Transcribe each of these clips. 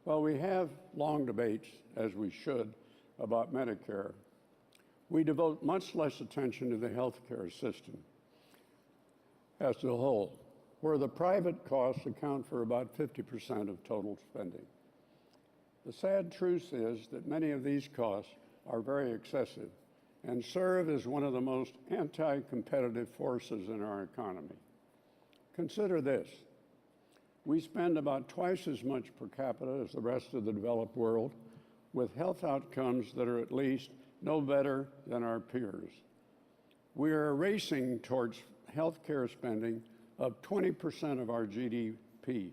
While we have long debates, as we should, about Medicare, we devote much less attention to the healthcare system as a whole, where the private costs account for about 50% of total spending. The sad truth is that many of these costs are very excessive and serve as one of the most anti-competitive forces in our economy. Consider this. We spend about twice as much per capita as the rest of the developed world, with health outcomes that are at least no better than our peers. We are racing towards healthcare spending of 20% of our GDP.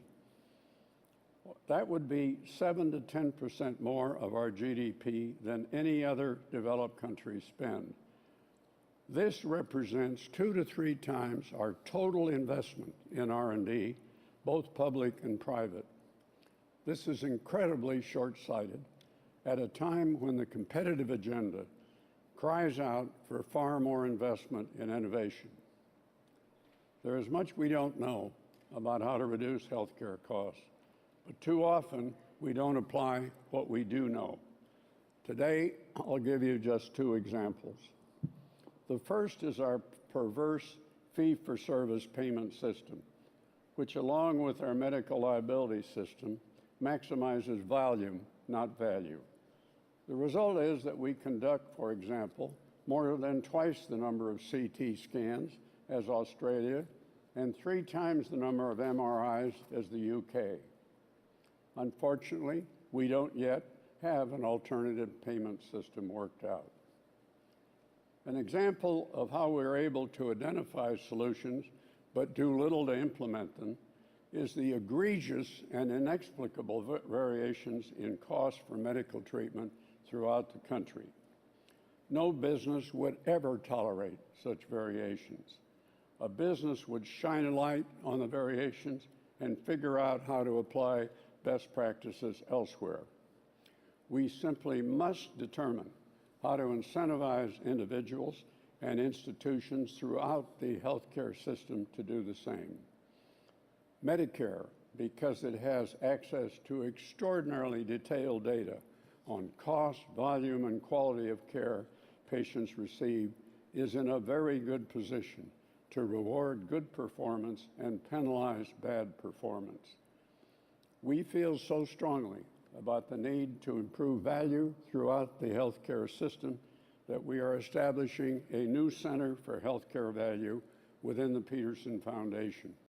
That would be 7 to 10% more of our GDP than any other developed country spend. This represents 2 to 3 times our total investment in R&D, both public and private. This is incredibly short-sighted at a time when the competitive agenda cries out for far more investment in innovation. There is much we don't know about how to reduce healthcare costs, but too often we don't apply what we do know. Today, I'll give you just 2 examples. The first is our perverse fee-for-service payment system, which along with our medical liability system maximizes volume, not value. The result is that we conduct, for example, more than twice the number of CT scans as Australia and 3 times the number of MRIs as the UK. Unfortunately, we don't yet have an alternative payment system worked out. An example of how we're able to identify solutions but do little to implement them is the egregious and inexplicable variations in cost for medical treatment throughout the country. No business would ever tolerate such variations. A business would shine a light on the variations and figure out how to apply best practices elsewhere. We simply must determine how to incentivize individuals and institutions throughout the healthcare system to do the same. Medicare, because it has access to extraordinarily detailed data on cost, volume, and quality of care patients receive, is in a very good position to reward good performance and penalize bad performance. We feel so strongly about the need to improve value throughout the healthcare system that we are establishing a new Center for Healthcare Value within the Peterson Foundation.